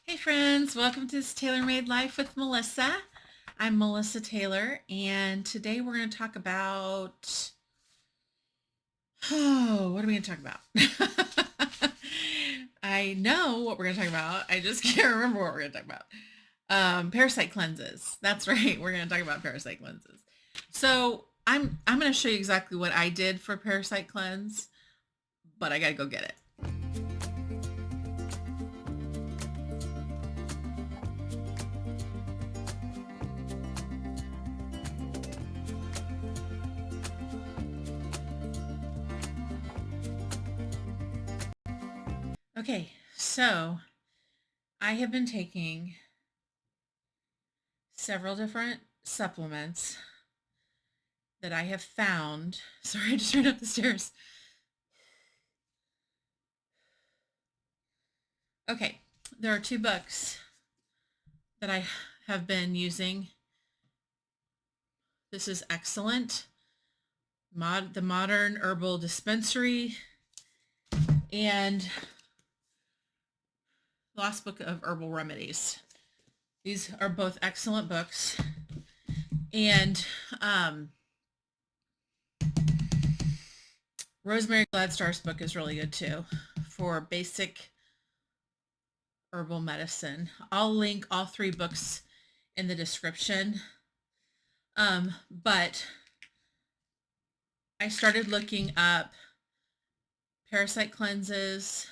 Hey friends, welcome to this Tailor Made Life with Melissa. I'm Melissa Taylor, and today we're going to talk about what are we going to talk about? I know what we're going to talk about. I just can't remember what we're going to talk about. Parasite cleanses. That's right. We're going to talk about parasite cleanses. So I'm going to show you exactly what I did for parasite cleanse, but I got to go get it. Okay, so I have been taking several different supplements that I have found. Sorry, I just ran up the stairs. Okay, there are two books that I have been using. This is excellent. The Modern Herbal Dispensary and Lost Book of Herbal Remedies. These are both excellent books. And Rosemary Gladstar's book is really good too for basic herbal medicine. I'll link all three books in the description. But I started looking up parasite cleanses,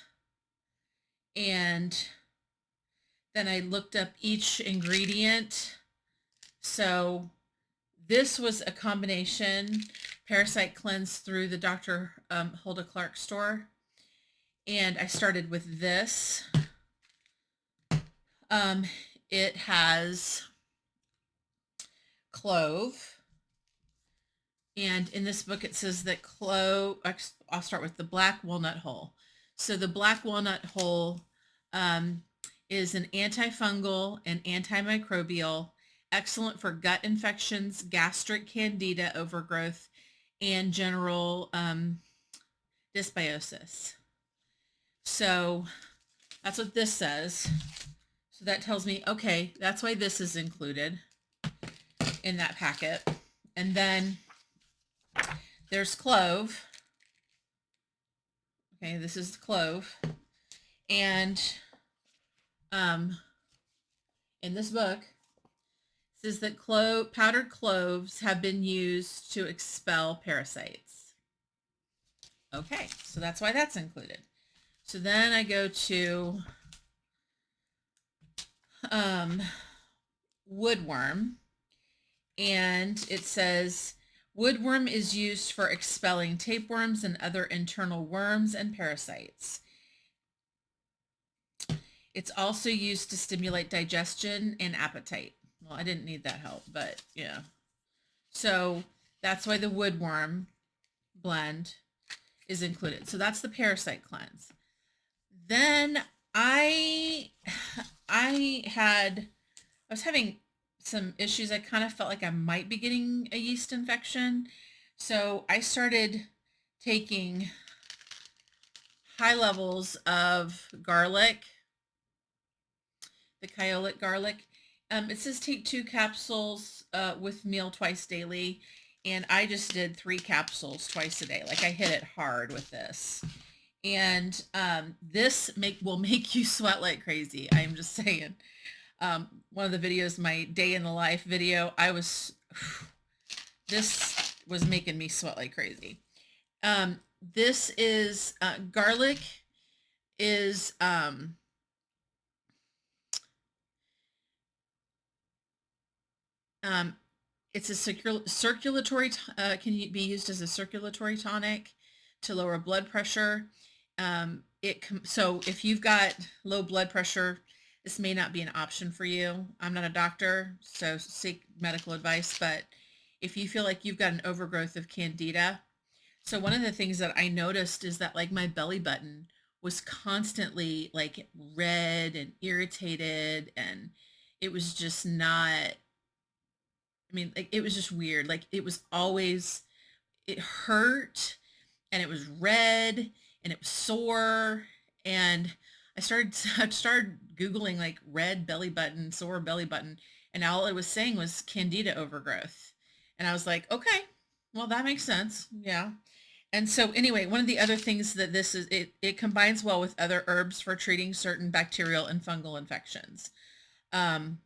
and then I looked up each ingredient. So this was a combination parasite cleanse through the Dr. Hulda Clark store. And I started with this. It has clove. And in this book, it says that clove, I'll start with the black walnut hull. So the black walnut hull is an antifungal and antimicrobial, excellent for gut infections, gastric candida overgrowth, and general dysbiosis. So that's what this says. So that tells me, okay, that's why this is included in that packet. And then there's clove. Okay, this is the clove. And in this book, it says that powdered cloves have been used to expel parasites. Okay, so that's why that's included. So then I go to woodworm, and it says woodworm is used for expelling tapeworms and other internal worms and parasites. It's also used to stimulate digestion and appetite. Well, I didn't need that help, but yeah. So that's why the woodworm blend is included. So that's the parasite cleanse. Then I was having some issues. I kind of felt like I might be getting a yeast infection. So I started taking high levels of garlic, the kyolic garlic. It says take 2 capsules with meal twice daily. And I just did 3 capsules twice a day. Like I hit it hard with this. And this will make you sweat like crazy. I'm just saying. One of the videos, my day in the life video, this was making me sweat like crazy. This is garlic is it's a circulatory can be used as a circulatory tonic to lower blood pressure. So if you've got low blood pressure, this may not be an option for you. I'm not a doctor, so seek medical advice. But if you feel like you've got an overgrowth of candida, so one of the things that I noticed is that like my belly button was constantly like red and irritated, and it was just not, I mean, like it was just weird. Like it was always, it hurt and it was red and it was sore. And I started Googling like red belly button, sore belly button, and all it was saying was candida overgrowth. And I was like, okay, well, that makes sense. Yeah. And so anyway, one of the other things that this is, it combines well with other herbs for treating certain bacterial and fungal infections. Um,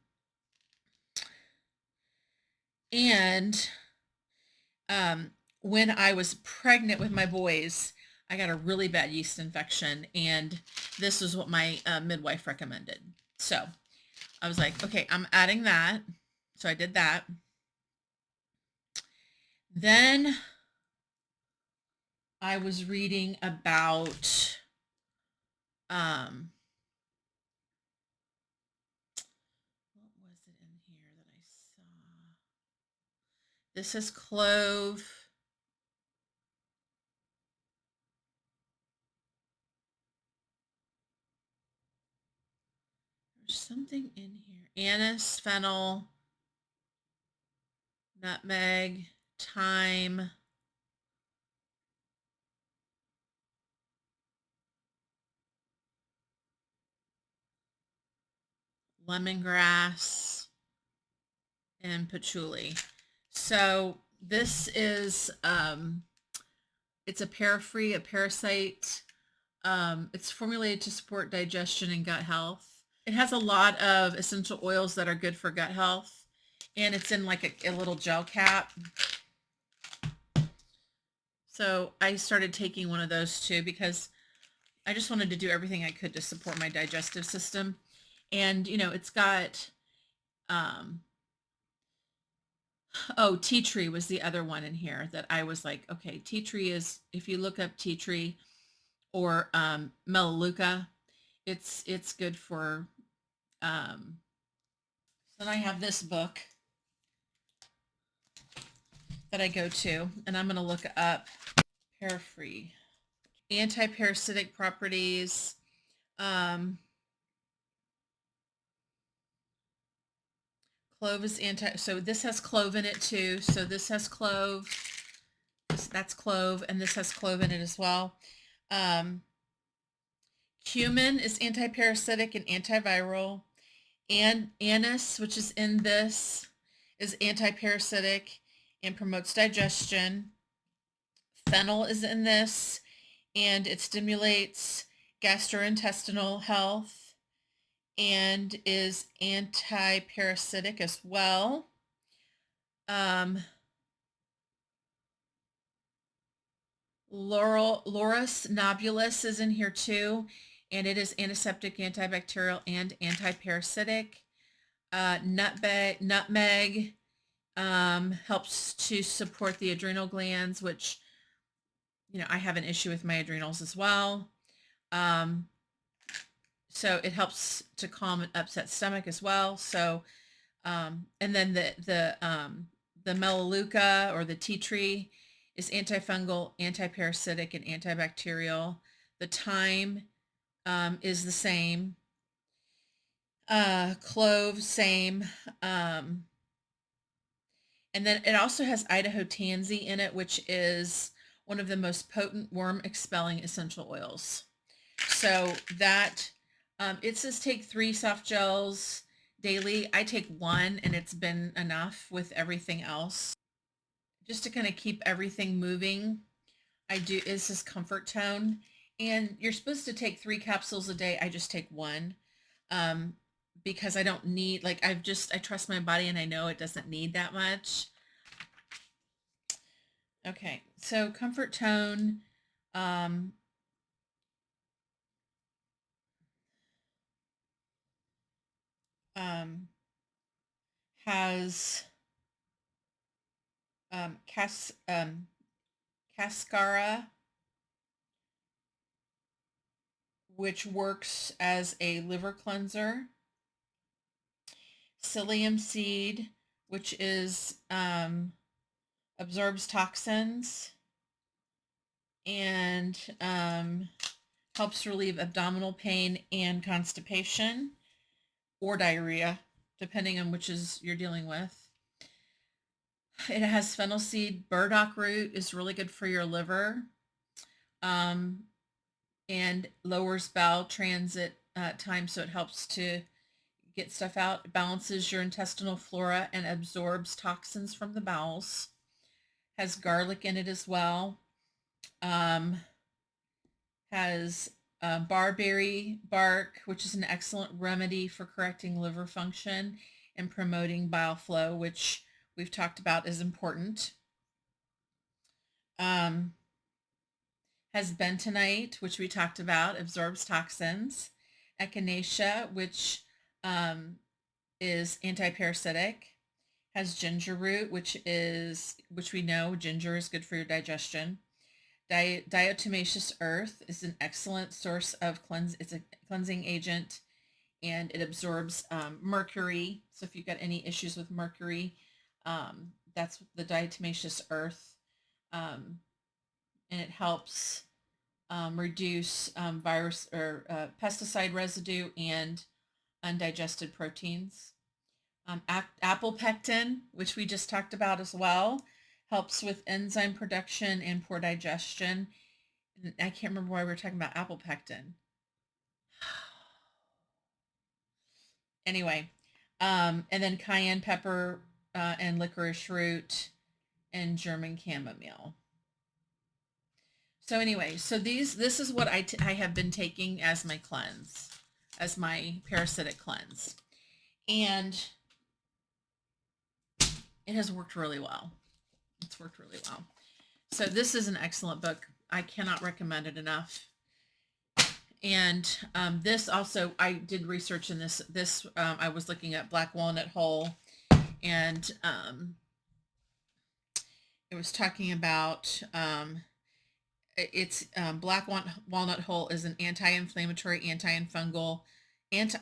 and um, when I was pregnant with my boys, I got a really bad yeast infection, and this is what my midwife recommended. So I was like, okay, I'm adding that. So I did that. Then I was reading about what was it in here that I saw? This is clove. There's something in here. Anise, fennel, nutmeg, thyme, lemongrass, and patchouli. So this is it's a parafree, a parasite. It's formulated to support digestion and gut health. It has a lot of essential oils that are good for gut health, and it's in like a little gel cap. So I started taking one of those too because I just wanted to do everything I could to support my digestive system. And you know, it's got um oh, tea tree was the other one in here that I was like, okay, tea tree is, if you look up tea tree or melaleuca, it's good for then I have this book that I go to, and I'm going to look up parafree anti-parasitic properties. um Clove is anti, so this has clove in it too. So this has clove, that's clove, and this has clove in it as well. um Cumin is anti-parasitic and antiviral. And anise, which is in this, is anti-parasitic and promotes digestion. Fennel is in this, and it stimulates gastrointestinal health and is anti-parasitic as well. Laurus nobulus is in here too, and it is antiseptic, antibacterial, and anti-parasitic. Nutmeg helps to support the adrenal glands, which, you know, I have an issue with my adrenals as well. Um, so it helps to calm an upset stomach as well. So, and then the melaleuca or the tea tree is antifungal, antiparasitic, and antibacterial. The thyme is the same. Clove, same. Um, And then it also has Idaho tansy in it, which is one of the most potent worm expelling essential oils. So that it says take 3 soft gels daily. I take 1, and it's been enough with everything else. Just to kind of keep everything moving, I do, is this comfort tone. And you're supposed to take 3 capsules a day. I just take 1. Um, because I don't need, like, I trust my body, and I know it doesn't need that much. Okay, so comfort tone um, um, has cascara, which works as a liver cleanser. Psyllium seed, which is absorbs toxins and helps relieve abdominal pain and constipation or diarrhea, depending on which is you're dealing with. It has fennel seed. Burdock root is really good for your liver, and lowers bowel transit time, so it helps to get stuff out. It balances your intestinal flora and absorbs toxins from the bowels. Has garlic in it as well. Um, has barberry bark, which is an excellent remedy for correcting liver function and promoting bile flow, which we've talked about is important. Um, has bentonite, which we talked about, absorbs toxins. Echinacea, which um, is anti-parasitic. Has ginger root, which we know ginger is good for your digestion. Diatomaceous earth is an excellent source of cleanse. It's a cleansing agent, and it absorbs mercury. So if you've got any issues with mercury, that's the diatomaceous earth, and it helps reduce virus or pesticide residue and undigested proteins. Apple pectin, which we just talked about as well, helps with enzyme production and poor digestion. And I can't remember why we were talking about apple pectin. Anyway, and then cayenne pepper and licorice root and German chamomile. So anyway, this is what I have been taking as my cleanse, as my parasitic cleanse, and it has worked really well. It's worked really well. So this is an excellent book. I cannot recommend it enough. And this also, I did research in this. I was looking at black walnut hull, and it was talking about it's black walnut hull is an anti-inflammatory, antifungal, and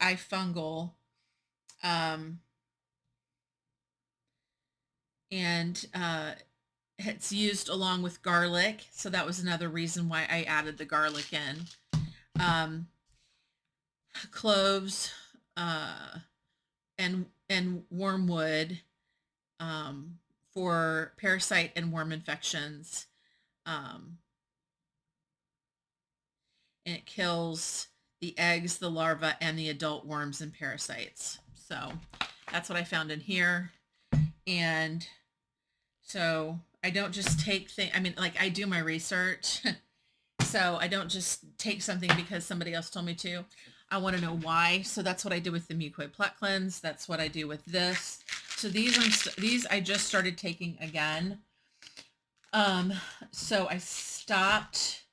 it's used along with garlic. So that was another reason why I added the garlic in. Cloves and wormwood for parasite and worm infections. And it kills the eggs, the larvae, and the adult worms and parasites. So that's what I found in here. And so I don't just take things, I mean, like I do my research. So I don't just take something because somebody else told me to. I want to know why. So that's what I did with the mucoid plaque cleanse. That's what I do with this. So these I just started taking again. So I stopped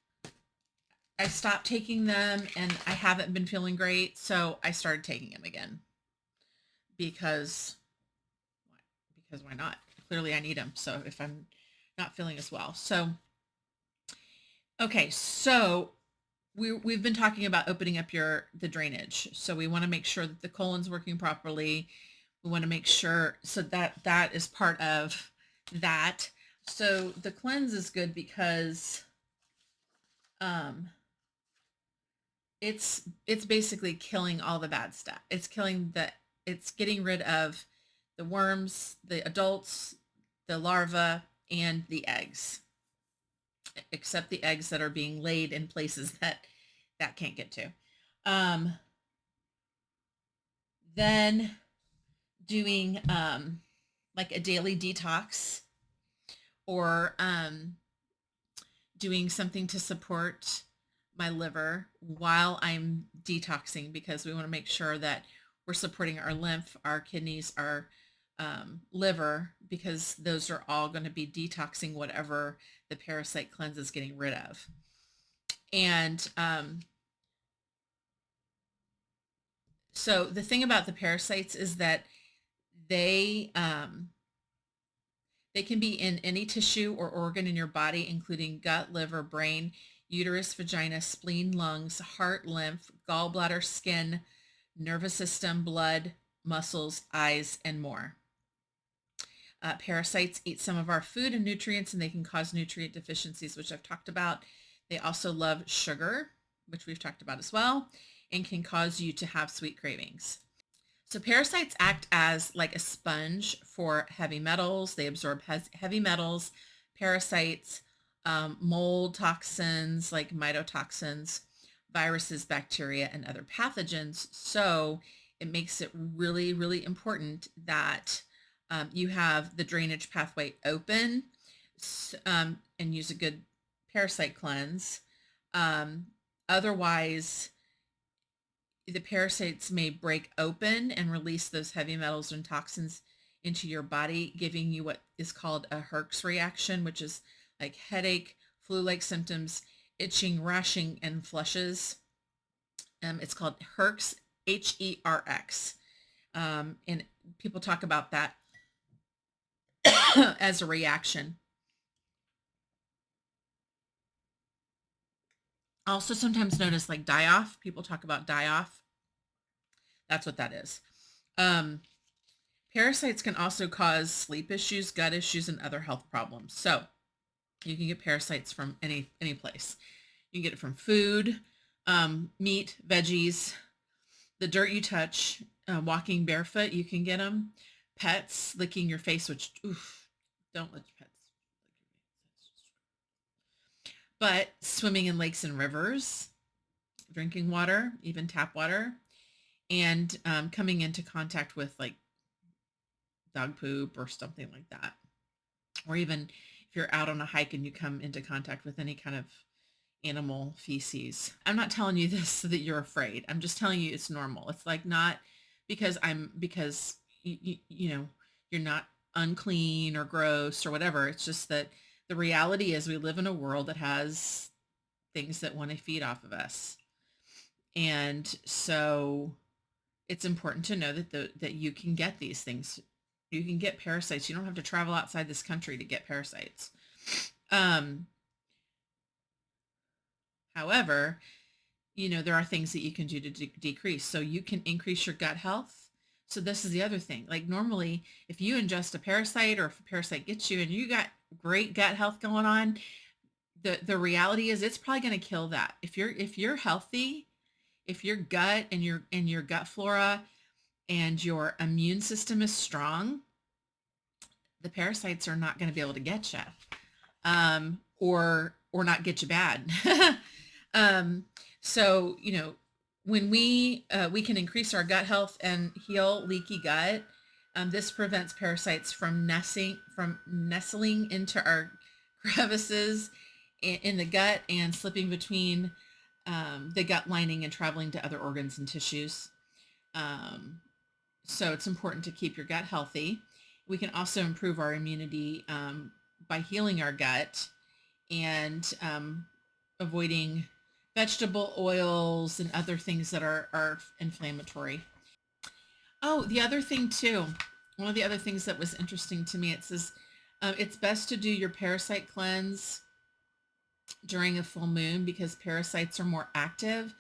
taking them, and I haven't been feeling great. So I started taking them again because why not? Clearly I need them. So if I'm not feeling as well. So, okay. So we've been talking about opening up the drainage. So we want to make sure that the colon's working properly. We want to make sure, so that is part of that. So the cleanse is good because it's basically killing all the bad stuff. It's getting rid of the worms, the adults, the larvae, and the eggs, except the eggs that are being laid in places that can't get to. Then doing like a daily detox, or doing something to support my liver while I'm detoxing, because we want to make sure that we're supporting our lymph, our kidneys, our liver, because those are all going to be detoxing whatever the parasite cleanse is getting rid of. And so the thing about the parasites is that they can be in any tissue or organ in your body, including gut, liver, brain, uterus, vagina, spleen, lungs, heart, lymph, gallbladder, skin, nervous system, blood, muscles, eyes, and more. Parasites eat some of our food and nutrients, and they can cause nutrient deficiencies, which I've talked about. They also love sugar, which we've talked about as well, and can cause you to have sweet cravings. So parasites act as like a sponge for heavy metals. They absorb heavy metals, parasites, mold toxins like mycotoxins, viruses, bacteria, and other pathogens. So it makes it really, really important that you have the drainage pathway open, and use a good parasite cleanse. Otherwise, the parasites may break open and release those heavy metals and toxins into your body, giving you what is called a Herx reaction, which is like headache, flu-like symptoms, itching, rashing, and flushes. It's called Herx, Herx. And people talk about that as a reaction. Also sometimes known as like die-off. People talk about die-off. That's what that is. Parasites can also cause sleep issues, gut issues, and other health problems. So you can get parasites from any place. You can get it from food, meat, veggies, the dirt you touch, walking barefoot. You can get them. Pets licking your face, which oof, don't let your pets lick your face. But swimming in lakes and rivers, drinking water, even tap water, and coming into contact with like dog poop or something like that. Or even if you're out on a hike and you come into contact with any kind of animal feces. I'm not telling you this so that you're afraid. I'm just telling you it's normal. It's like not because you know, you're not unclean or gross or whatever. It's just that the reality is we live in a world that has things that want to feed off of us. And so it's important to know that you can get these things. You can get parasites. You don't have to travel outside this country to get parasites. However, you know, there are things that you can do to decrease. So you can increase your gut health. So this is the other thing. Like normally, if you ingest a parasite or if a parasite gets you and you got great gut health going on, the reality is it's probably going to kill that. If you're healthy, if your gut and your gut flora and your immune system is strong, the parasites are not going to be able to get you, or not get you bad. So you know, when we can increase our gut health and heal leaky gut, this prevents parasites from nestling into our crevices in the gut and slipping between the gut lining and traveling to other organs and tissues. So it's important to keep your gut healthy. We can also improve our immunity by healing our gut and avoiding vegetable oils and other things that are inflammatory. Oh, the other thing too, one of the other things that was interesting to me, it says it's best to do your parasite cleanse during a full moon because parasites are more active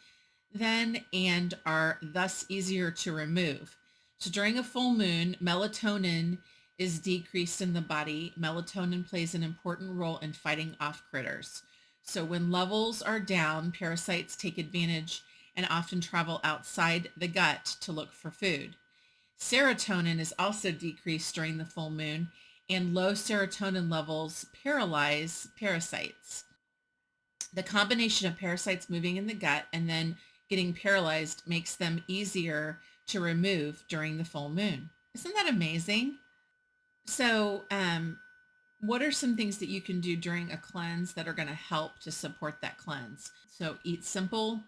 then and are thus easier to remove. So during a full moon, melatonin is decreased in the body. Melatonin plays an important role in fighting off critters. So when levels are down, parasites take advantage and often travel outside the gut to look for food. Serotonin is also decreased during the full moon, and low serotonin levels paralyze parasites. The combination of parasites moving in the gut and then getting paralyzed makes them easier to remove during the full moon. Isn't that amazing? So, what are some things that you can do during a cleanse that are going to help to support that cleanse? So, eat simple,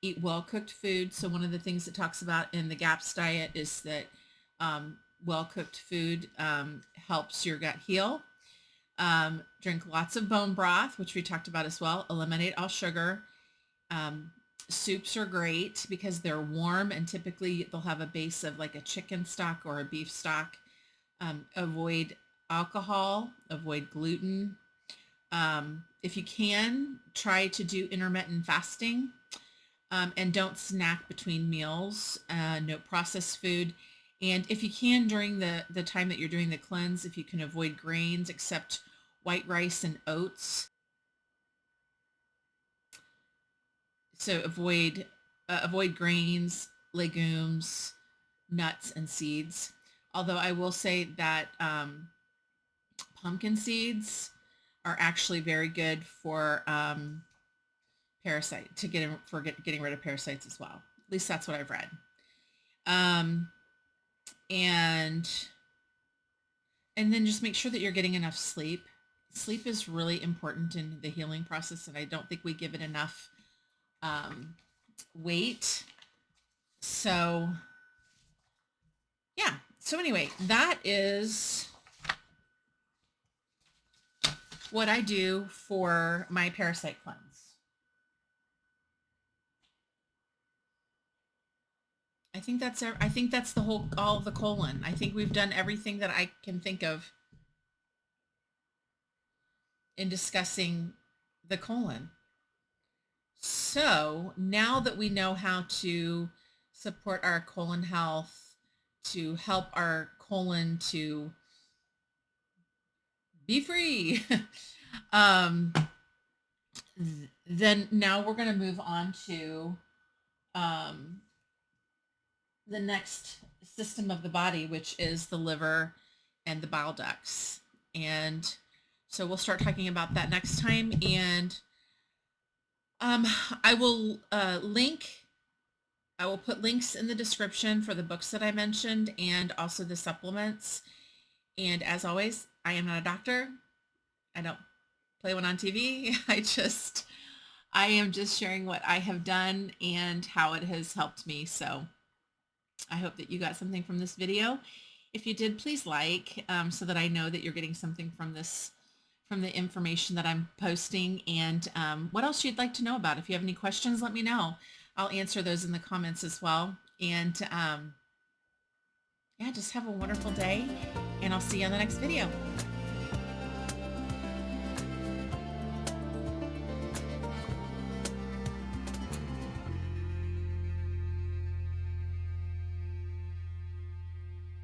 eat well-cooked food. So, one of the things it talks about in the GAPS diet is that well-cooked food helps your gut heal. Drink lots of bone broth, which we talked about as well. Eliminate all sugar. Soups are great because they're warm and typically they'll have a base of like a chicken stock or a beef stock. Avoid alcohol, avoid gluten. If you can, try to do intermittent fasting, and don't snack between meals. No processed food. And if you can, during the time that you're doing the cleanse, if you can avoid grains except white rice and oats. So avoid grains, legumes, nuts, and seeds. Although I will say that pumpkin seeds are actually very good for parasite to getting rid of parasites as well. At least that's what I've read. Um, and and then just make sure that you're getting enough sleep. Sleep is really important in the healing process, and I don't think we give it enough weight. So yeah. So anyway, that is what I do for my parasite cleanse. I think that's the whole all of the colon. I think we've done everything that I can think of in discussing the colon. So now that we know how to support our colon health, to help our colon to be free, then now we're going to move on to the next system of the body, which is the liver and the bile ducts. And so we'll start talking about that next time. And I will put links in the description for the books that I mentioned and also the supplements. And as always, I am not a doctor. I don't play one on TV. I am just sharing what I have done and how it has helped me. So I hope that you got something from this video. If you did, please like, so that I know that you're getting something from this, from the information that I'm posting. And what else you'd like to know about. If you have any questions, let me know. I'll answer those in the comments as well. And yeah, just have a wonderful day, and I'll see you on the next video.